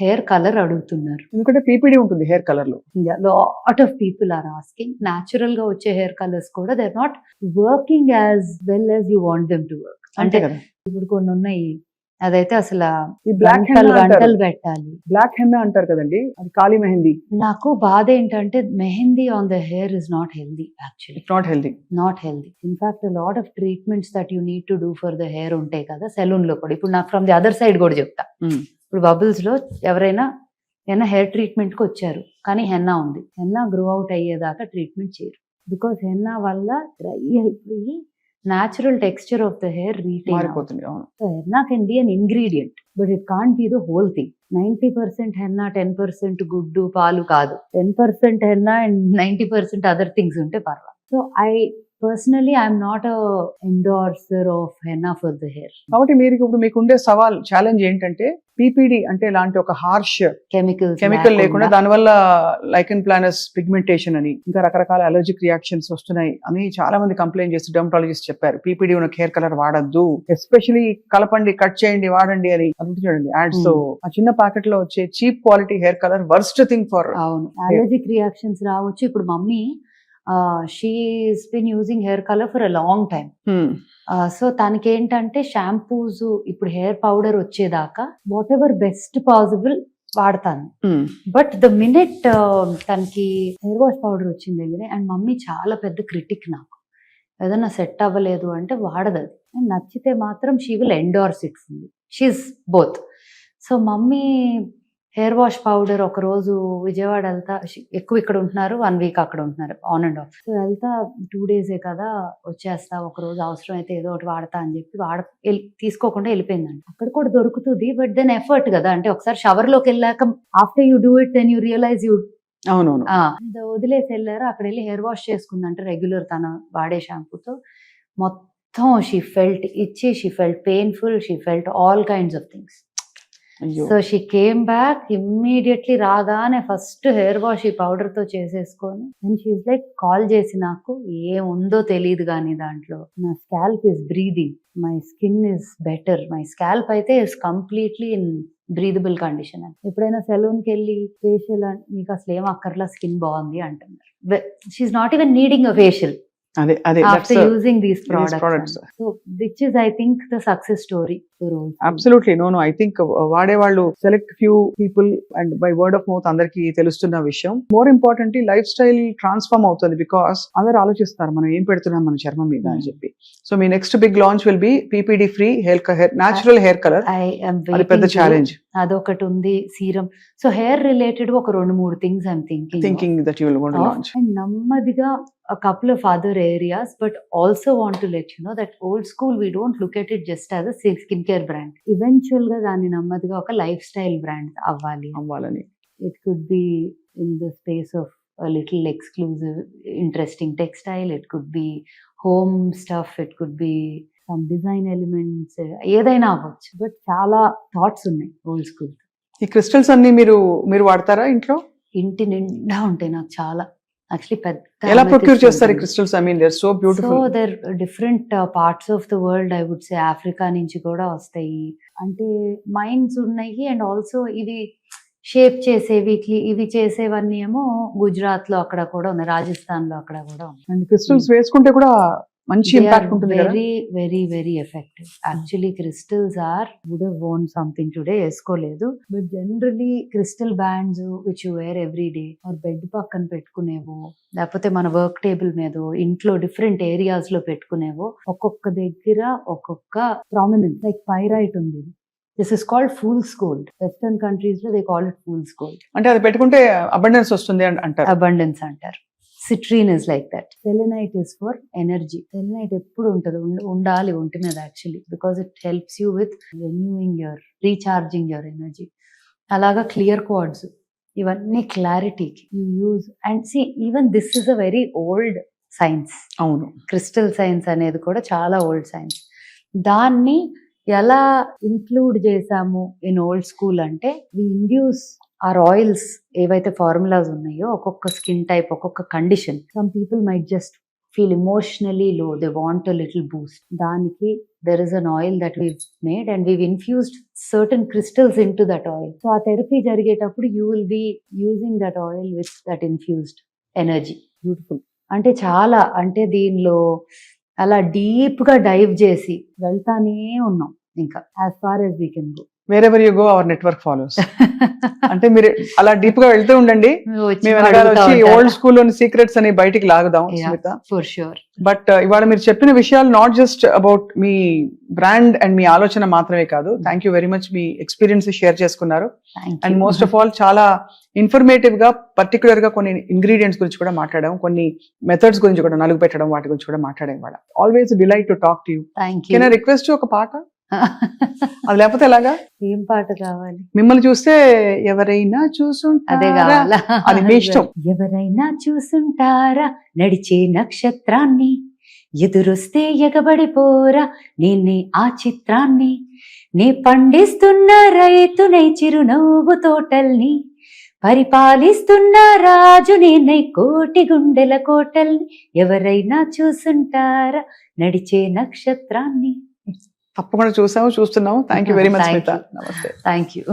Hair colour అడుగుతున్నారు. ఎందుకంటే PPD ఉంటుంది హెయిర్ కలర్ లో. Lot of people are asking. Natural గా వచ్చే హెయిర్ కలర్స్ కూడా they are not working as well as you want them to work. అంటే ఇప్పుడు కొన్ని ఉన్నాయి, అదైతే అసలు ఈ బ్లాక్ గంటలు పెట్టాలి. బ్లాక్ హెన్నా అంటారు కదండి, అది కాళీ మెహందీ. నాకు బాధ ఏంటంటే mehndi on the hair is not healthy actually. Not healthy. In fact lot of treatments that you need to do for the hair ఉంటాయి కదా సెలూన్ లో కూడా. ఇప్పుడు నాకు ఫ్రమ్ ది అదర్ సైడ్ కూడా చెప్తా. ఇప్పుడు బబుల్స్ లో ఎవరైనా హెయిర్ ట్రీట్మెంట్ కి వచ్చారు కానీ హెన్నా ఉంది, హెన్నా గ్రో అవుట్ అయ్యేదాకా ట్రీట్మెంట్ చేయరు. బికాస్ హెన్నా వల్ల డ్రై అయిపోయి natural texture of the hair retain. So henna can be an ingredient, but it can't be the whole thing. 90% henna, 10% guddu paalu kaadu. 10% henna and 90% other things unte parva. So personally I'm not a endorser of henna for the hair. కాబట్టి మీరు ఇప్పుడు మీకు ఉండే సవాల్ challenge ఏంటంటే PPD అంటే లాంటి ఒక హార్ష్ కెమికల్ లేకుండా, దానివల్ల లైకెన్ ప్లానస్ పిగ్మెంటేషన్ అని ఇంకా రకరకాల అలర్జిక్ రియాక్షన్స్ వస్తున్నాయి అని చాలా మంది కంప్లైంట్ చేసి డెర్మటాలజిస్ట్ చెప్పారు. పీపీడీ ఉన్న హెయిర్ కలర్ వాడద్దు, ఎస్పెషలీ కలపండి, కట్ చేయండి, వాడండి అని అంటుంది చూడండి యాడ్స్. సో ఆ చిన్న ప్యాకెట్ లో వచ్చే cheap quality hair colour worst thing for. అవును, అలర్జిక్ రియాక్షన్స్ రావచ్చు. ఇప్పుడు mummy she's been using hair color for a long time. So తనకి ఏంటంటే షాంపూస్ ఇప్పుడు హెయిర్ పౌడర్ వచ్చేదాకా వాట్ ఎవర్ బెస్ట్ పాసిబుల్ వాడతాను. బట్ ద మినిట్ తనకి హెయిర్ వాష్ పౌడర్ వచ్చింది దగ్గర, అండ్ మమ్మీ చాలా పెద్ద క్రిటిక్ నాకు. ఏదైనా సెట్ అవ్వలేదు అంటే వాడదు అది, అండ్ నచ్చితే మాత్రం she will endorse it fully. She's both. So mummy hair wash powder ఒక రోజు విజయవాడ వెళ్తా, ఎక్కువ ఇక్కడ ఉంటున్నారు, 1 week అక్కడ ఉంటున్నారు ఆన్ అండ్ ఆఫ్. సో వెళ్తా 2 days కదా వచ్చేస్తా, ఒక రోజు అవసరం అయితే ఏదో ఒకటి వాడతా అని చెప్పి తీసుకోకుండా వెళ్ళిపోయిందండి. అక్కడ కూడా దొరుకుతుంది, బట్ దెన్ ఎఫర్ట్ కదా. అంటే ఒకసారి షవర్ లోకి వెళ్ళాక after you do it then you realise you. అవునవును. వదిలేసి వెళ్ళారు. అక్కడ వెళ్ళి హెయిర్ వాష్ చేసుకుందంటే రెగ్యులర్ తన వాడే షాంపూతో. మొత్తం షీ ఫెల్ట్ ఇచ్చి, she felt painful, she felt all kinds of things. So she came back immediately. రాగానే ఫస్ట్ హెయిర్ వాష్ ఈ పౌడర్ తో చేసేసుకొని, అండ్ షీఈస్ లైక్ కాల్ చేసి, నాకు ఏముందో తెలియదు కానీ దాంట్లో నా scalp is breathing, my skin is better, my scalp అయితే is completely in breathable condition అని. ఎప్పుడైనా సెలూన్ కి వెళ్ళి ఫేషియల్ మీకు అసలు ఏం అక్కర్లా, స్కిన్ బాగుంది అంటున్నారు. She's not even needing a facial after using these products. So which is I think the success story for all. Absolutely. No, I think వాడే వాళ్ళు select few people and by word of mouth అందరికి తెలుస్తున్న విషయం. More importantly life style transform అవుతుంది, because అందరూ ఆలోచిస్తారు మనం ఏం పెడుతున్నాం మన చర్మం మీద అని చెప్పి. సో మీ next big launch will be PPD free hair natural hair colour. అది పెద్ద ఛాలెంజ్. అదొకటి ఉంది, సీరం. సో హెయిర్ రిలేటెడ్ ఒక 2-3 things I'm thinking that you will want to launch. And నెమ్మదిగా a couple of other areas, but also want to let you know that old school we don't look at it just as a skincare brand. Eventual ga dani nammadiga oka lifestyle brand avvalani. It could be in the space of a little exclusive interesting textile, it could be home stuff, it could be some design elements, ఏదైనా అవ్వచ్చు. But చాలా thoughts ఉన్నాయి old school. ఈ crystals అన్ని మీరు వాడతారా ఇంట్లో? ఇంటి నిండా ఉంటాయి నాకు చాలా. Actually ఎలా ప్రొక్యూర్ చేస్తారు crystals? I mean they are so beautiful. So they are different parts of the world. I would say Africa నుంచి కూడా వస్తాయి. అంటే మైన్స్ ఉన్నాయి, అండ్ ఆల్సో ఇవి షేప్ చేసేవి, ఇవి చేసేవన్నీ ఏమో గుజరాత్ లో అక్కడ కూడా ఉన్నాయి, రాజస్థాన్ లో అక్కడ కూడా ఉన్నాయి. అండ్ క్రిస్టల్స్ వేసుకుంటే కూడా మంచి ఇంపాక్ట్ ఉంటుంది కదా. Very very very effective. Actually crystals would have worn something today, వేసుకోలేదు, but generally crystal bands which you wear every day, or bed పక్కన పెట్టుకునేవో, లేకపోతే మన వర్క్ టేబుల్ మీద, ఇంట్లో డిఫరెంట్ ఏరియాస్ లో పెట్టుకునేవో, ఒక్కొక్క దగ్గర ఒక్కొక్క ప్రామినెన్స్. లైక్ పైరైట్ ఉంది, this is called fool's gold. Western countries లో they call it fool's gold. అంటే అది పెట్టుకుంటే అబండెన్స్ వస్తుంది అంటారు. అబండెన్స్ అంటారు. Citrine is like that. Selenite is for energy. Selenite ఎప్పుడు ఉండాలి ఒంటి మీద actually, because it helps you with recharging your energy. అలాగా క్లియర్ క్వార్ట్స్, ఇవన్నీ క్లారిటీకి you use. And see even this is a very old science. అవును, crystal science అనేది కూడా చాలా ఓల్డ్ సైన్స్. దాన్ని ఎలా ఇంక్లూడ్ చేసాము ఇన్ ఓల్డ్ స్కూల్ అంటే, వి ఇండ్యూస్ ఆర్ ఆయిల్స్ ఏవైతే ఫార్ములాస్ ఉన్నాయో, ఒక్కొక్క స్కిన్ టైప్, ఒక్కొక్క condition. Some people might just feel emotionally low, they want a little boost. దానికి there is an oil that we've made and we've infused certain crystals into that oil. So ఆ therapy జరిగేటప్పుడు you will be using that oil with that infused energy. Beautiful. అంటే చాలా అంటే దీనిలో అలా deep గా dive చేసి వెళ్తానే ఉన్నాం ఇంకా as far as we can go. Wherever you go our network follows. అంటే మీరు అలా డీప్ గా వెళ్తూ ఉండండి, వచ్చి మేము వెనకాల అడుగుతా వచ్చి ఉంటారా? ఓల్డ్ స్కూల్లోని సీక్రెట్స్ అని బయటికి లాగుదాం Yeah, Smitha. for sure. But ఇవాళ మీరు చెప్పిన విషయాలు నాట్ జస్ట్ అబౌట్ మీ బ్రాండ్ అండ్ మీ ఆలోచన మాత్రమే కాదు, థ్యాంక్ యూ వెరీ మచ్, మీ ఎక్స్పీరియన్స్ షేర్ చేసుకున్నారు. Thank and you. Most of all చాలా ఇన్ఫర్మేటివ్ గా పర్టికులర్ గా కొన్ని ఇంగ్రీడియంట్స్ గురించి కూడా మాట్లాడాం, కొన్ని మెథడ్స్ గురించి కూడా నలుగు పెట్టడం వాటి గురించి కూడా మాట్లాడాం. ఇవాళ always delight to talk to you. Thank can I you. Request ఒక పాట? అది లేకపోతే ఎలాగా? ఏం పాట కావాలి? మిమ్మల్ని చూస్తే ఎవరైనా అదే చూసుంటారా, కావాలా? అది మీ ఇష్టం. ఎవరైనా చూసుంటారా నడిచే నక్షత్రాన్ని, ఎదురొస్తే ఎగబడిపోరా నేనే ఆ చిత్రాన్ని, నే పండిస్తున్న రైతునై చిరునవ్వు తోటల్ని, పరిపాలిస్తున్న రాజు నేనై కోటి గుండెల కోటల్ని, ఎవరైనా చూసుంటారా నడిచే నక్షత్రాన్ని. తప్పకుండా చూస్తున్నాము. Thank you very much Thank Smita. you. నమస్తే. Thank you.